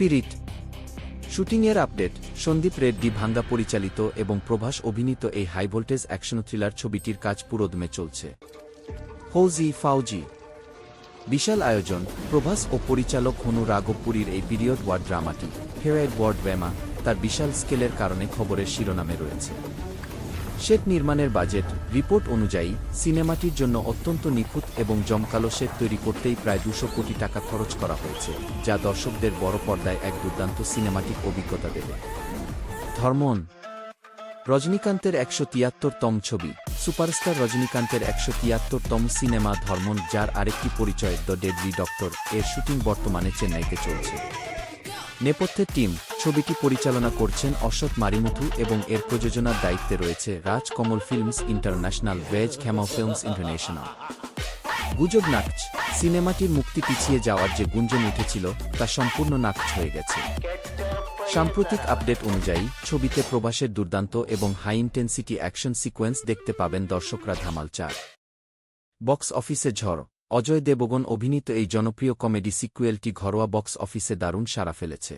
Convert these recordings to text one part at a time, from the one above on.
Spirit শুটিংয়ের update. Sandeep Reddy ভাঙ্গা পরিচালিত এবং প্রভাস অভিনীত এই হাইভোল্টেজ অ্যাকশন থ্রিলার ছবিটির কাজ পুরোদমে চলছে। ফাউজি বিশাল আয়োজন। প্রভাস ও পরিচালক হনু রাঘবপুরীর এই পিরিয়ড ওয়ার ড্রামাটি হেরাইড ওয়ার্ড ওয়েমা তার বিশাল স্কেলের কারণে খবরের শিরোনামে রয়েছে। সেট নির্মাণের বাজেট রিপোর্ট অনুযায়ী সিনেমাটির জন্য অত্যন্ত নিখুঁত এবং জমকালো সেট তৈরি করতেই প্রায় 200 কোটি টাকা খরচ করা হয়েছে, যা দর্শকদের বড় পর্দায় এক দুর্দান্ত সিনেমাটিক অভিজ্ঞতা দেবে। ধর্মন রজনীকান্তের 173তম ছবি। সুপারস্টার রজনীকান্তের 173তম সিনেমা ধর্মন, যার আরেকটি পরিচয় দ্য ডেডলি ডক্টর, এর শুটিং বর্তমানে চেন্নাইতে চলছে। নেপথ্যের টিম। ছবিটি পরিচালনা করছেন অশ্বথ মারিমুথু এবং এর প্রযোজনার দায়িত্বে রয়েছে রাজ কমল ফিল্মস ইন্টারন্যাশনাল, ভেজ খ্যামা ফিল্মস ইন্টারন্যাশনাল। গুজব নাকচ। সিনেমাটির মুক্তি পিছিয়ে যাওয়ার যে গুঞ্জন উঠেছিল তা সম্পূর্ণ নাকচ হয়ে গেছে। সাম্প্রতিক আপডেট অনুযায়ী ছবিতে প্রভাসের দুর্দান্ত এবং হাই ইন্টেন্সিটি অ্যাকশন সিকোয়েন্স দেখতে পাবেন দর্শকরা। ধামাল 4 বক্স অফিসে ঝড়। অজয় দেবগন অভিনীত এই জনপ্রিয় কমেডি সিক্যুয়েলটি ঘরোয়া বক্স অফিসে দারুণ সাড়া ফেলেছে।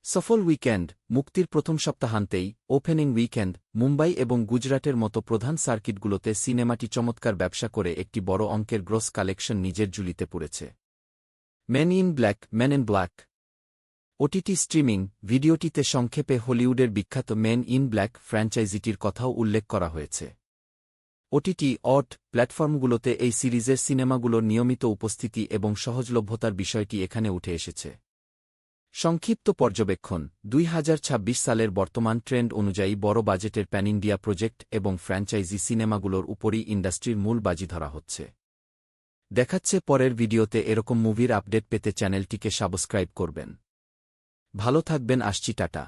সফল উইকেন্ড। মুক্তির প্রথম সপ্তাহান্তেই ওপেনিং উইকেন্ড মুম্বাই এবং গুজরাটের মতো প্রধান সার্কিটগুলোতে সিনেমাটি চমৎকার ব্যবসা করে একটি বড় অঙ্কের গ্রস কালেকশন নিজের ঝুলিতে পুরেছে। Men in Black OTT streaming ভিডিওটিতে সংক্ষেপে হলিউডের বিখ্যাত মেন ইন ব্ল্যাক ফ্র্যাঞ্চাইজিটির কথাও উল্লেখ করা হয়েছে। ওটিটি প্ল্যাটফর্মগুলোতে এই সিরিজের সিনেমাগুলোর নিয়মিত উপস্থিতি এবং সহজলভ্যতার বিষয়টি এখানে উঠে এসেছে। সংক্ষিপ্ত পর্যবেক্ষণ। 2026 সালের বর্তমান ট্রেন্ড অনুযায়ী বড় বাজেটের প্যান ইন্ডিয়া প্রজেক্ট এবং ফ্র্যাঞ্চাইজি সিনেমাগুলোর উপরই ইন্ডাস্ট্রির মূল বাজি ধরা হচ্ছে। দেখাচ্ছে পরের ভিডিওতে। এরকম মুভির আপডেট পেতে চ্যানেলটিকে সাবস্ক্রাইব করবেন। ভালো থাকবেন। আসছি, টাটা।